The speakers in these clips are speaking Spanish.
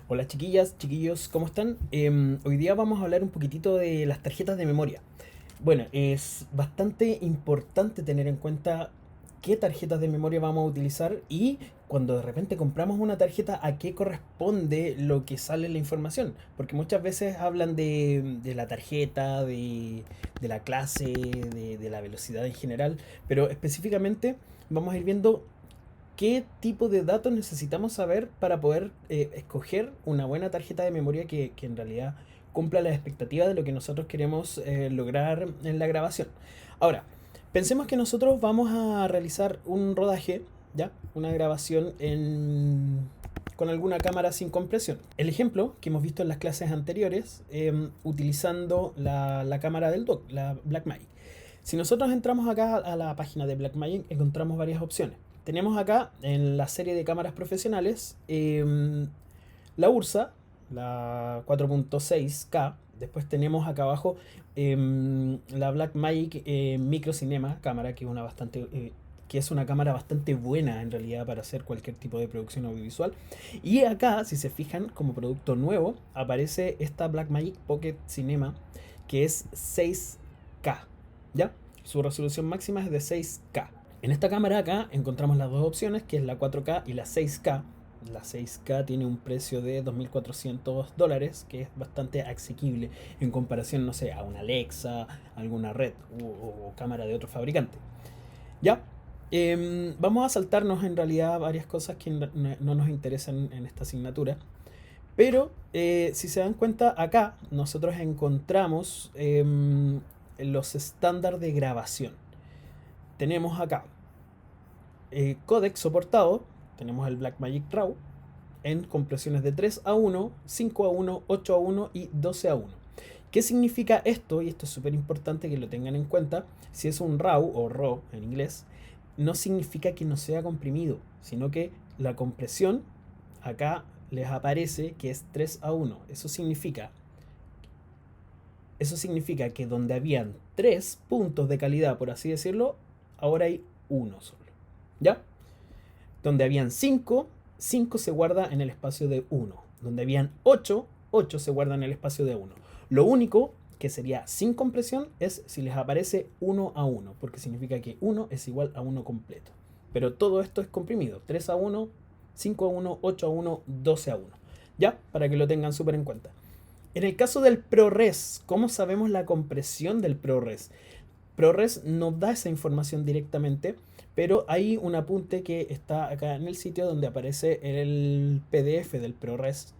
Hola chiquillas, chiquillos, ¿cómo están? Hoy día vamos a hablar un poquitito de las tarjetas de memoria. Bueno, es bastante importante tener en cuenta qué tarjetas de memoria vamos a utilizar y cuando de repente compramos una tarjeta, a qué corresponde lo que sale en la información. Porque muchas veces hablan de la tarjeta, de la clase, de la velocidad en general, pero específicamente vamos a ir viendo qué tipo de datos necesitamos saber para poder escoger una buena tarjeta de memoria que en realidad cumpla las expectativas de lo que nosotros queremos lograr en la grabación. Ahora, pensemos que nosotros vamos a realizar un rodaje, ¿ya? Una grabación con alguna cámara sin compresión. El ejemplo que hemos visto en las clases anteriores, utilizando la cámara del dock, la Blackmagic. Si nosotros entramos acá a la página de Blackmagic, encontramos varias opciones. Tenemos acá en la serie de cámaras profesionales la Ursa, la 4.6K. Después tenemos acá abajo la Blackmagic Micro Cinema cámara, que es una cámara bastante buena en realidad para hacer cualquier tipo de producción audiovisual. Y acá, si se fijan, como producto nuevo, aparece esta Blackmagic Pocket Cinema, que es 6K. ¿Ya? Su resolución máxima es de 6K. En esta cámara acá encontramos las dos opciones, que es la 4K y la 6K. La 6K tiene un precio de $2.400, que es bastante asequible en comparación, no sé, a una Alexa, alguna red o cámara de otro fabricante. ¿Ya? Vamos a saltarnos en realidad varias cosas que no nos interesan en esta asignatura. Pero si se dan cuenta, acá nosotros encontramos los estándares de grabación. Tenemos acá codec soportado, tenemos el Blackmagic RAW en compresiones de 3:1, 5:1, 8:1 y 12:1. ¿Qué significa esto? Y esto es súper importante que lo tengan en cuenta. Si es un RAW o RAW en inglés, no significa que no sea comprimido, sino que la compresión acá les aparece que es 3:1. Eso significa que donde habían 3 puntos de calidad, por así decirlo, ahora hay uno solo. ¿Ya? Donde habían 5, 5 se guarda en el espacio de 1. Donde habían 8, 8 se guarda en el espacio de 1. Lo único que sería sin compresión es si les aparece 1:1, porque significa que 1 es igual a 1 completo. Pero todo esto es comprimido: 3:1, 5:1, 8:1, 12:1. ¿Ya? Para que lo tengan súper en cuenta. En el caso del ProRes, ¿cómo sabemos la compresión del ProRes? ProRes no da esa información directamente, pero hay un apunte que está acá en el sitio donde aparece el PDF del ProRes.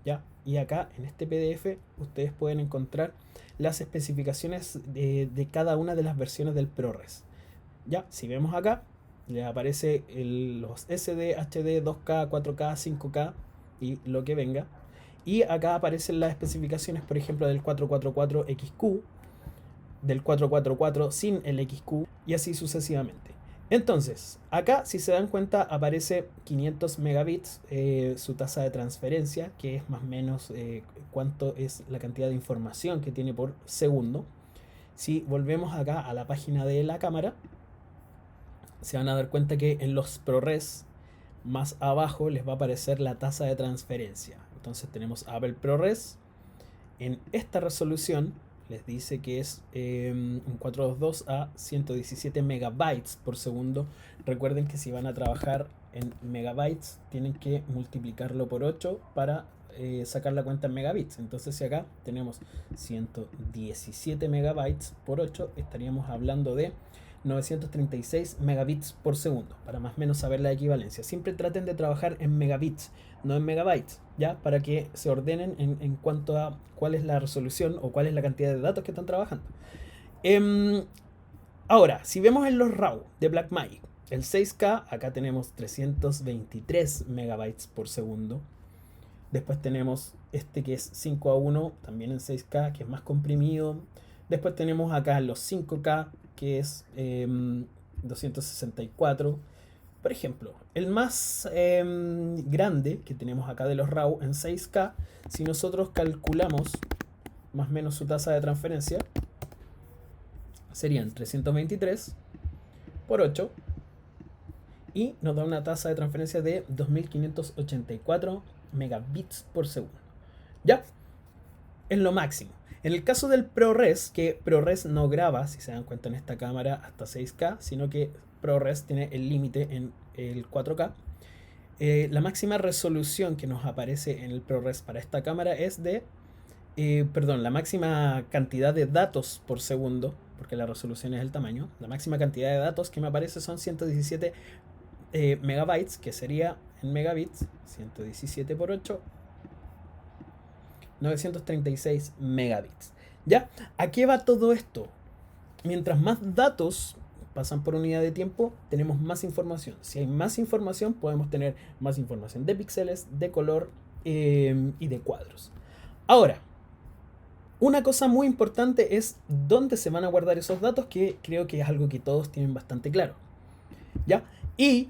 ¿Ya? Y acá en este PDF ustedes pueden encontrar las especificaciones de cada una de las versiones del ProRes. ¿Ya? Si vemos acá, les aparece los SD, HD, 2K, 4K, 5K y lo que venga. Y acá aparecen las especificaciones, por ejemplo, del 444XQ, del 444 sin el XQ y así sucesivamente. Entonces, acá si se dan cuenta aparece 500 megabits, su tasa de transferencia, que es más o menos cuánto es la cantidad de información que tiene por segundo. Si volvemos acá a la página de la cámara, se van a dar cuenta que en los ProRes más abajo les va a aparecer la tasa de transferencia. Entonces tenemos Apple ProRes en esta resolución, les dice que es un 422 a 117 megabytes por segundo. Recuerden que si van a trabajar en megabytes tienen que multiplicarlo por 8 para sacar la cuenta en megabits. Entonces si acá tenemos 117 megabytes por 8, estaríamos hablando de 936 megabits por segundo, para más o menos saber la equivalencia. Siempre traten de trabajar en megabits, no en megabytes, ¿ya? Para que se ordenen en cuanto a cuál es la resolución o cuál es la cantidad de datos que están trabajando. Ahora, si vemos en los RAW de Blackmagic, el 6K, acá tenemos 323 megabytes por segundo. Después tenemos este que es 5:1, también en 6K, que es más comprimido. Después tenemos acá los 5K, que es 264. Por ejemplo, el más grande que tenemos acá de los RAW en 6K, si nosotros calculamos más o menos su tasa de transferencia, serían 323 por 8 y nos da una tasa de transferencia de 2584 megabits por segundo. ¿Ya? Es lo máximo. En el caso del ProRes, que ProRes no graba, si se dan cuenta en esta cámara, hasta 6K, sino que ProRes tiene el límite en el 4K. La máxima resolución que nos aparece en el ProRes para esta cámara es de... la máxima cantidad de datos por segundo, porque la resolución es el tamaño, la máxima cantidad de datos que me aparece son 117 megabytes, que sería en megabits, 117 por 8, 936 megabits. ¿Ya? ¿A qué va todo esto? Mientras más datos pasan por unidad de tiempo, tenemos más información. Si hay más información, podemos tener más información de píxeles, de color y de cuadros. Ahora, una cosa muy importante es dónde se van a guardar esos datos, que creo que es algo que todos tienen bastante claro. ¿Ya? Y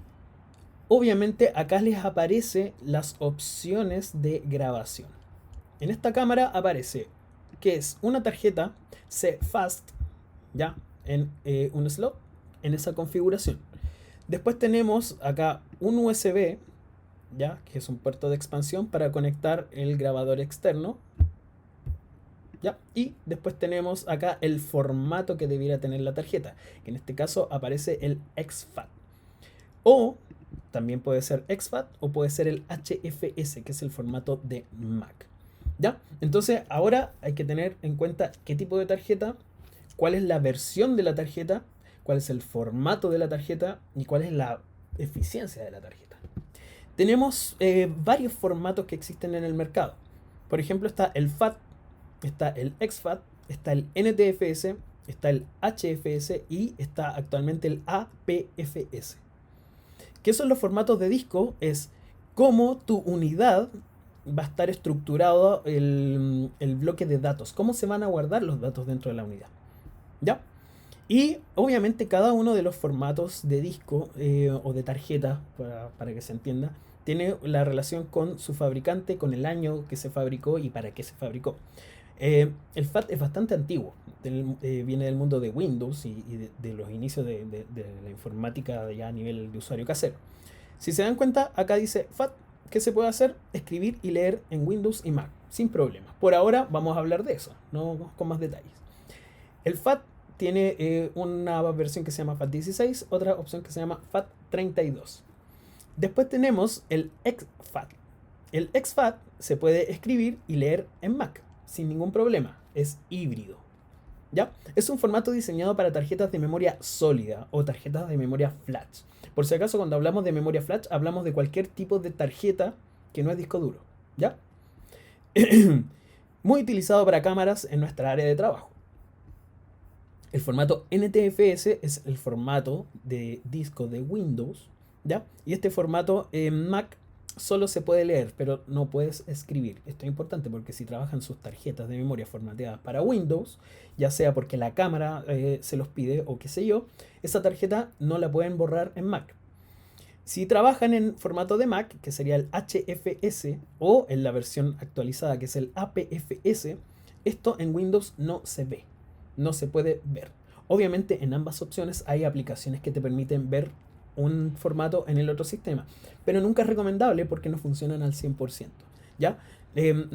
obviamente acá les aparece las opciones de grabación. En esta cámara aparece que es una tarjeta CFast, ¿ya? En un slot, en esa configuración. Después tenemos acá un USB, ¿ya? Que es un puerto de expansión para conectar el grabador externo, ¿ya? Y después tenemos acá el formato que debiera tener la tarjeta, que en este caso aparece el exFAT. O también puede ser exFAT o puede ser el HFS, que es el formato de Mac. ¿Ya? Entonces ahora hay que tener en cuenta qué tipo de tarjeta, cuál es la versión de la tarjeta, cuál es el formato de la tarjeta y cuál es la eficiencia de la tarjeta. Tenemos varios formatos que existen en el mercado. Por ejemplo, está el FAT, está el exFAT, está el NTFS, está el HFS y está actualmente el APFS. ¿Qué son los formatos de disco? Es cómo tu unidad va a estar estructurado el bloque de datos, cómo se van a guardar los datos dentro de la unidad. ¿Ya? Y obviamente cada uno de los formatos de disco o de tarjeta, para que se entienda, tiene la relación con su fabricante, con el año que se fabricó y para qué se fabricó. El FAT es bastante antiguo, viene del mundo de Windows y de los inicios de la informática ya a nivel de usuario casero. Si se dan cuenta, acá dice FAT, ¿qué se puede hacer? Escribir y leer en Windows y Mac, sin problema. Por ahora vamos a hablar de eso, no con más detalles. El FAT tiene una versión que se llama FAT16, otra opción que se llama FAT32. Después tenemos el exFAT. El exFAT se puede escribir y leer en Mac, sin ningún problema. Es híbrido. ¿Ya? Es un formato diseñado para tarjetas de memoria sólida o tarjetas de memoria flash. Por si acaso, cuando hablamos de memoria flash, hablamos de cualquier tipo de tarjeta que no es disco duro. ¿Ya? Muy utilizado para cámaras en nuestra área de trabajo. El formato NTFS es el formato de disco de Windows, ¿ya? Y este formato en Mac solo se puede leer, pero no puedes escribir. Esto es importante porque si trabajan sus tarjetas de memoria formateadas para Windows, ya sea porque la cámara se los pide o qué sé yo, esa tarjeta no la pueden borrar en Mac. Si trabajan en formato de Mac, que sería el HFS, o en la versión actualizada, que es el APFS, esto en Windows no se ve, no se puede ver. Obviamente en ambas opciones hay aplicaciones que te permiten ver un formato en el otro sistema, pero nunca es recomendable porque no funcionan al 100%, ¿ya?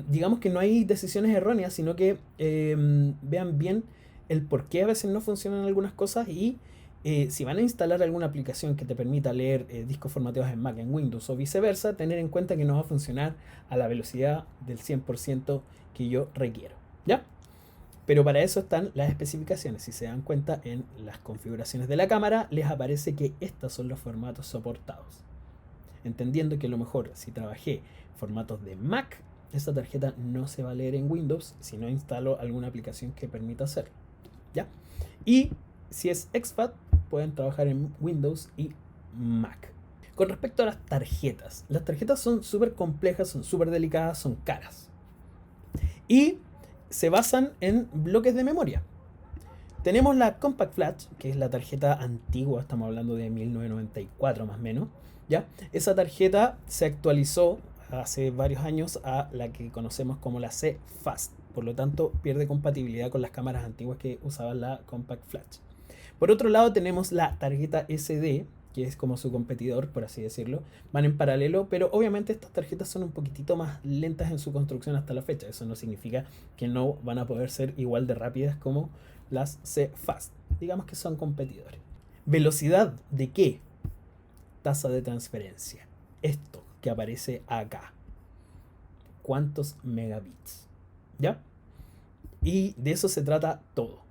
Digamos que no hay decisiones erróneas, sino que vean bien el por qué a veces no funcionan algunas cosas y si van a instalar alguna aplicación que te permita leer discos formateados en Mac, en Windows o viceversa, tener en cuenta que no va a funcionar a la velocidad del 100% que yo requiero, ¿ya? Pero para eso están las especificaciones. Si se dan cuenta en las configuraciones de la cámara, les aparece que estos son los formatos soportados. Entendiendo que a lo mejor si trabajé formatos de Mac, esta tarjeta no se va a leer en Windows si no instalo alguna aplicación que permita hacerlo, ¿ya? Y si es exFAT, pueden trabajar en Windows y Mac. Con respecto a las tarjetas son súper complejas, son súper delicadas, son caras. Y se basan en bloques de memoria. Tenemos la Compact Flash, que es la tarjeta antigua, estamos hablando de 1994 más o menos, ¿ya? Esa tarjeta se actualizó hace varios años a la que conocemos como la CFast, por lo tanto pierde compatibilidad con las cámaras antiguas que usaban la Compact Flash. Por otro lado tenemos la tarjeta SD, que es como su competidor, por así decirlo, van en paralelo, pero obviamente estas tarjetas son un poquitito más lentas en su construcción hasta la fecha. Eso no significa que no van a poder ser igual de rápidas como las CFast. Digamos que son competidores. ¿Velocidad de qué? Tasa de transferencia. Esto que aparece acá. ¿Cuántos megabits? ¿Ya? Y de eso se trata todo.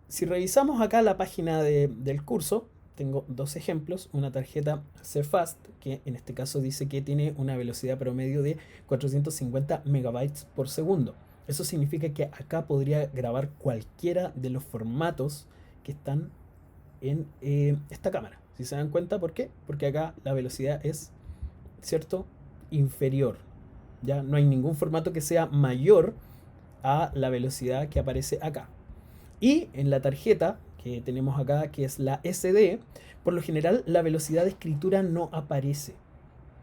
Si revisamos acá la página del curso, tengo dos ejemplos. Una tarjeta CFast, que en este caso dice que tiene una velocidad promedio de 450 megabytes por segundo. Eso significa que acá podría grabar cualquiera de los formatos que están en esta cámara. Si se dan cuenta, ¿por qué? Porque acá la velocidad es, ¿cierto?, inferior. Ya no hay ningún formato que sea mayor a la velocidad que aparece acá. Y en la tarjeta que tenemos acá, que es la SD, por lo general la velocidad de escritura no aparece.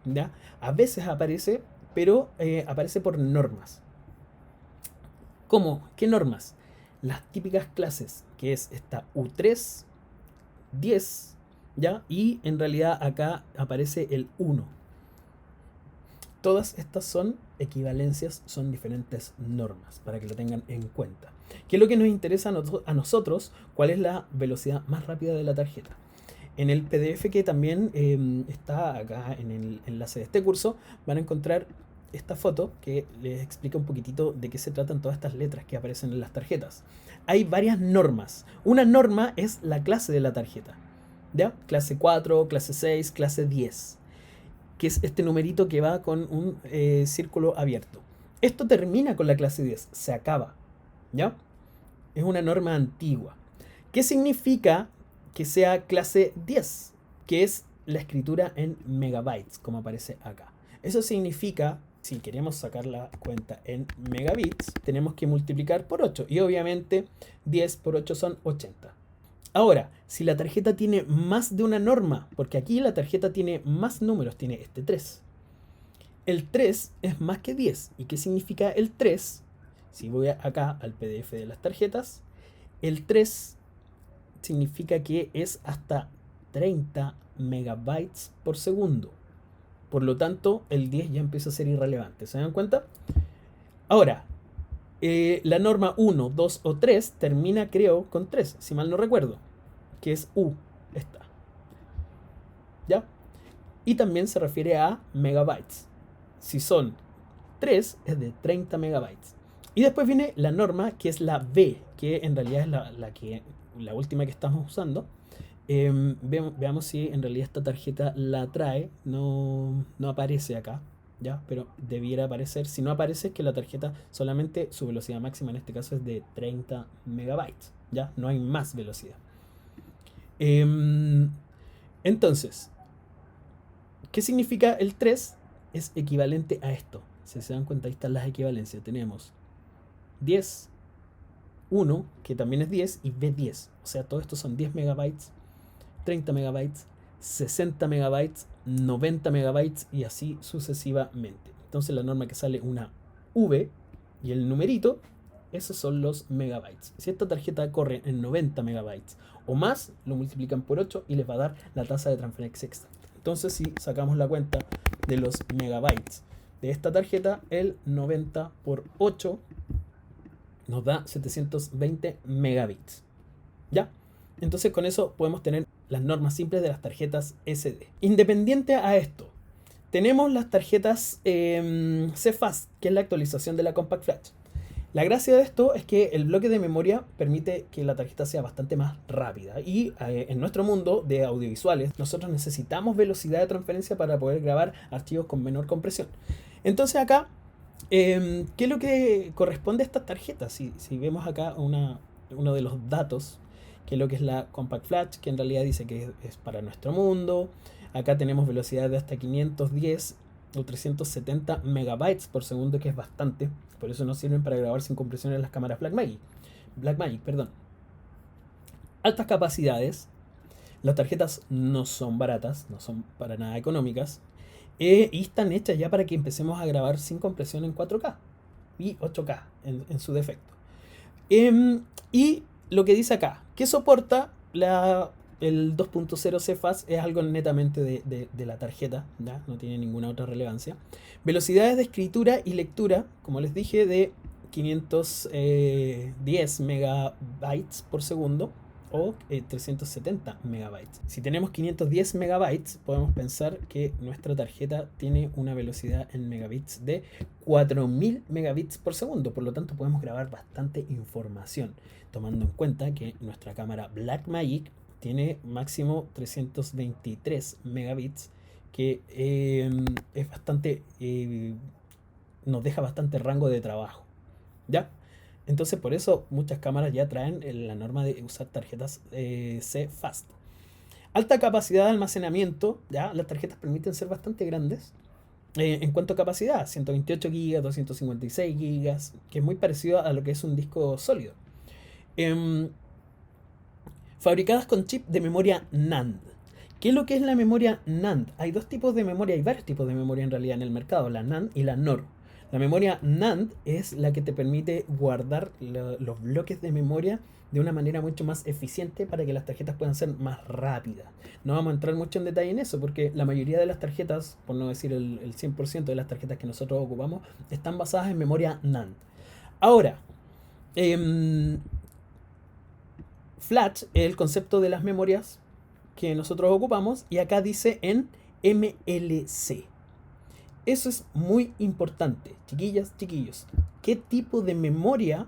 ¿Ya? A veces aparece, pero aparece por normas. ¿Cómo? ¿Qué normas? Las típicas clases, que es esta U3, 10, ¿ya? Y en realidad acá aparece el 1. Todas estas son equivalencias, son diferentes normas, para que lo tengan en cuenta. ¿Qué es lo que nos interesa a nosotros? ¿Cuál es la velocidad más rápida de la tarjeta? En el PDF que también está acá en el enlace de este curso, van a encontrar esta foto que les explica un poquitito de qué se tratan todas estas letras que aparecen en las tarjetas. Hay varias normas. Una norma es la clase de la tarjeta, ¿ya? Clase 4, clase 6, clase 10, que es este numerito que va con un círculo abierto. Esto termina con la clase 10, se acaba, ¿ya? Es una norma antigua. ¿Qué significa que sea clase 10? Que es la escritura en megabytes, como aparece acá. Eso significa, si queremos sacar la cuenta en megabits, tenemos que multiplicar por 8. Y obviamente 10 por 8 son 80. Ahora, si la tarjeta tiene más de una norma, porque aquí la tarjeta tiene más números, tiene este 3. El 3 es más que 10. ¿Y qué significa el 3? Si voy acá al PDF de las tarjetas, el 3 significa que es hasta 30 megabytes por segundo. Por lo tanto, el 10 ya empieza a ser irrelevante. ¿Se dan cuenta? Ahora, la norma 1, 2 o 3 termina, creo, con 3, si mal no recuerdo, que es U, esta. ¿Ya? Y también se refiere a megabytes. Si son 3, es de 30 megabytes. Y después viene la norma, que es la B, que en realidad es la última que estamos usando. Veamos si en realidad esta tarjeta la trae. No aparece acá, ¿ya? Pero debiera aparecer. Si no aparece, es que la tarjeta solamente su velocidad máxima en este caso es de 30 megabytes, ¿ya? No hay más velocidad. Entonces, ¿qué significa el 3? Es equivalente a esto. Si se dan cuenta, ahí están las equivalencias. Tenemos 10, 1, que también es 10, y B10. O sea, todo esto son 10 megabytes, 30 megabytes, 60 megabytes, 90 megabytes y así sucesivamente. Entonces la norma que sale una V y el numerito, esos son los megabytes. Si esta tarjeta corre en 90 megabytes o más, lo multiplican por 8 y les va a dar la tasa de transferencia exacta. Entonces si sacamos la cuenta de los megabytes de esta tarjeta, el 90 por 8 nos da 720 megabits. ¿Ya? Entonces con eso podemos tener las normas simples de las tarjetas SD. Independiente a esto, tenemos las tarjetas CFast, que es la actualización de la Compact Flash. La gracia de esto es que el bloque de memoria permite que la tarjeta sea bastante más rápida. Y en nuestro mundo de audiovisuales, nosotros necesitamos velocidad de transferencia para poder grabar archivos con menor compresión. Entonces acá, ¿qué es lo que corresponde a estas tarjetas? Si vemos acá uno de los datos, que es lo que es la Compact Flash, que en realidad dice que es para nuestro mundo. Acá tenemos velocidad de hasta 510 o 370 megabytes por segundo, que es bastante. Por eso no sirven para grabar sin compresión en las cámaras Blackmagic, perdón. Altas capacidades. Las tarjetas no son baratas, no son para nada económicas. Y están hechas ya para que empecemos a grabar sin compresión en 4K y 8K en su defecto. Y lo que dice acá, que soporta la El 2.0 CFast es algo netamente de la tarjeta, ¿ya? No tiene ninguna otra relevancia. Velocidades de escritura y lectura, como les dije, de 510 megabytes por segundo o 370 megabytes. Si tenemos 510 megabytes, podemos pensar que nuestra tarjeta tiene una velocidad en megabits de 4000 megabits por segundo. Por lo tanto, podemos grabar bastante información, tomando en cuenta que nuestra cámara Blackmagic tiene máximo 323 megabits, que es bastante, nos deja bastante rango de trabajo, ¿ya? Entonces por eso muchas cámaras ya traen la norma de usar tarjetas CFast. Alta capacidad de almacenamiento, ¿ya? Las tarjetas permiten ser bastante grandes. En cuanto a capacidad, 128 GB, 256 GB, que es muy parecido a lo que es un disco sólido. Fabricadas con chip de memoria NAND. ¿Qué es lo que es la memoria NAND? Hay dos tipos de memoria, hay varios tipos de memoria en realidad en el mercado, la NAND y la NOR. La memoria NAND es la que te permite guardar los bloques de memoria de una manera mucho más eficiente para que las tarjetas puedan ser más rápidas. No vamos a entrar mucho en detalle en eso porque la mayoría de las tarjetas, por no decir el 100% de las tarjetas que nosotros ocupamos, están basadas en memoria NAND. Ahora, Flash es el concepto de las memorias que nosotros ocupamos y acá dice en MLC. Eso es muy importante, chiquillas, chiquillos. ¿Qué tipo de memoria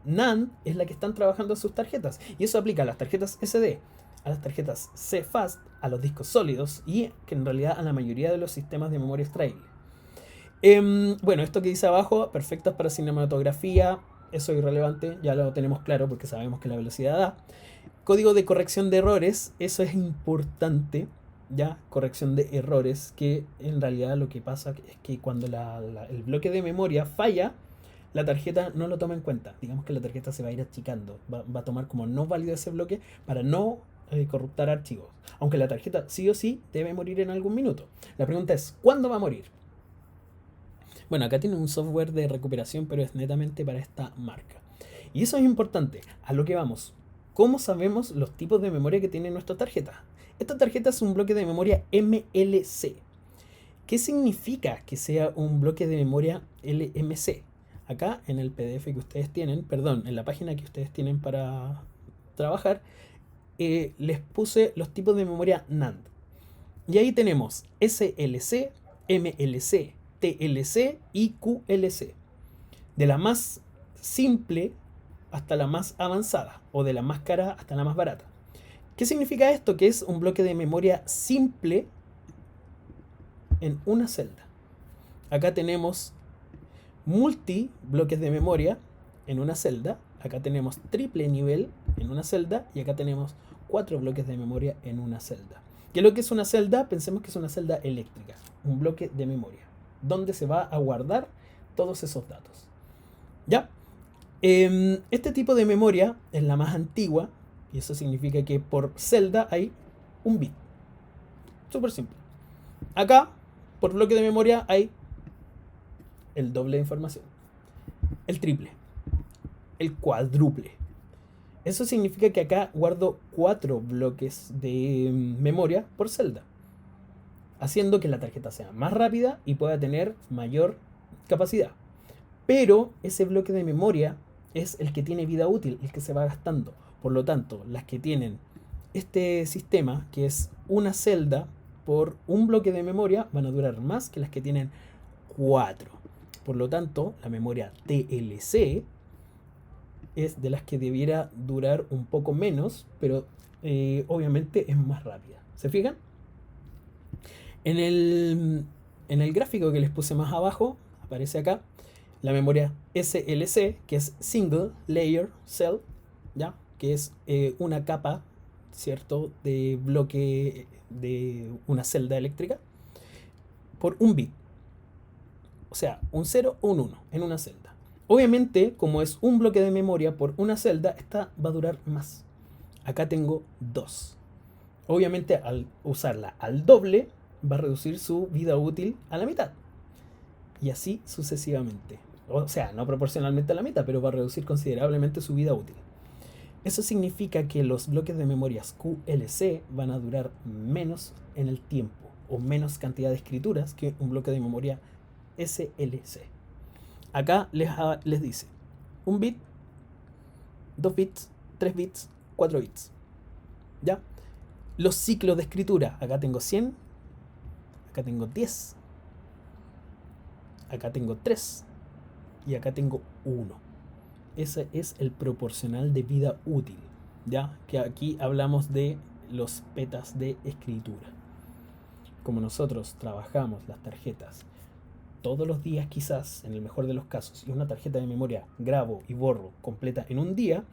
NAND es la que están trabajando en sus tarjetas? Y eso aplica a las tarjetas SD, a las tarjetas CFast, a los discos sólidos y que en realidad a la mayoría de los sistemas de memoria extraíble. Bueno, esto que dice abajo, perfectas para cinematografía, eso es irrelevante, ya lo tenemos claro porque sabemos que la velocidad da. Código de corrección de errores, eso es importante, ya, corrección de errores, que en realidad lo que pasa es que cuando el bloque de memoria falla, la tarjeta no lo toma en cuenta. Digamos que la tarjeta se va a ir achicando, va a tomar como no válido ese bloque para no corruptar archivos. Aunque la tarjeta sí o sí debe morir en algún minuto. La pregunta es, ¿cuándo va a morir? Bueno, acá tiene un software de recuperación, pero es netamente para esta marca. Y eso es importante. A lo que vamos. ¿Cómo sabemos los tipos de memoria que tiene nuestra tarjeta? Esta tarjeta es un bloque de memoria MLC. ¿Qué significa que sea un bloque de memoria LMC? Acá en el PDF que ustedes tienen, perdón, en la página que ustedes tienen para trabajar, les puse los tipos de memoria NAND. Y ahí tenemos SLC, MLC, TLC y QLC. De la más simple hasta la más avanzada, o de la más cara hasta la más barata. ¿Qué significa esto? Que es un bloque de memoria simple en una celda. Acá tenemos multi bloques de memoria en una celda. Acá tenemos triple nivel en una celda. Y acá tenemos 4 bloques de memoria en una celda. ¿Qué es lo que es una celda? Pensemos que es una celda eléctrica. Un bloque de memoria. Donde se va a guardar todos esos datos. ¿Ya? Este tipo de memoria es la más antigua. Y eso significa que por celda hay un bit. Súper simple. Acá, por bloque de memoria, hay el doble de información. El triple. El cuádruple. Eso significa que acá guardo 4 bloques de memoria por celda. Haciendo que la tarjeta sea más rápida y pueda tener mayor capacidad. Pero ese bloque de memoria es el que tiene vida útil, el que se va gastando. Por lo tanto, las que tienen este sistema, que es una celda por un bloque de memoria, van a durar más que las que tienen 4. Por lo tanto, la memoria TLC es de las que debiera durar un poco menos, pero obviamente es más rápida. ¿Se fijan? En el gráfico que les puse más abajo, aparece acá, la memoria SLC, que es Single Layer Cell, ¿ya? Que es una capa, ¿cierto?, de bloque de una celda eléctrica por un bit. O sea, un 0 o un 1 en una celda. Obviamente, como es un bloque de memoria por una celda, esta va a durar más. Acá tengo 2. Obviamente, al usarla al doble, va a reducir su vida útil a la mitad. Y así sucesivamente. O sea, no proporcionalmente a la mitad, pero va a reducir considerablemente su vida útil. Eso significa que los bloques de memorias QLC van a durar menos en el tiempo o menos cantidad de escrituras que un bloque de memoria SLC. Acá les dice 1 bit, 2 bits, 3 bits, 4 bits. ¿Ya? Los ciclos de escritura. Acá tengo 100, acá tengo 10, acá tengo 3 y acá tengo 1. Ese es el proporcional de vida útil, ya que aquí hablamos de los petas de escritura. Como nosotros trabajamos las tarjetas todos los días, quizás en el mejor de los casos, y una tarjeta de memoria grabo y borro completa en un día,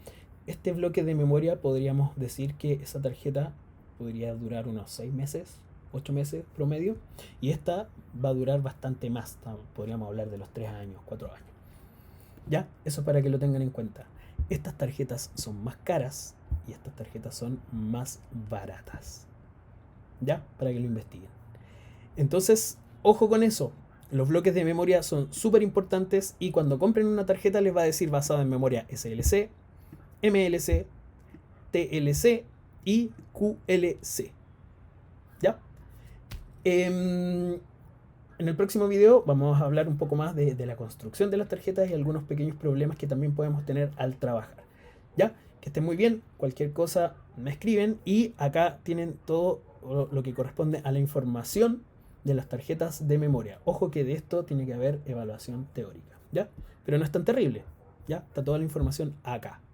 este bloque de memoria podríamos decir que esa tarjeta podría durar unos 6 meses, 8 meses promedio, y esta va a durar bastante más, podríamos hablar de los 3 años, 4 años. ¿Ya? Eso para que lo tengan en cuenta. Estas tarjetas son más caras y estas tarjetas son más baratas. ¿Ya? Para que lo investiguen. Entonces, ojo con eso. Los bloques de memoria son súper importantes y cuando compren una tarjeta les va a decir basada en memoria SLC, MLC, TLC y QLC. ¿Ya? En el próximo video vamos a hablar un poco más de la construcción de las tarjetas y algunos pequeños problemas que también podemos tener al trabajar. ¿Ya? Que estén muy bien. Cualquier cosa me escriben y acá tienen todo lo que corresponde a la información de las tarjetas de memoria. Ojo que de esto tiene que haber evaluación teórica. ¿Ya? Pero no es tan terrible. ¿Ya? Está toda la información acá.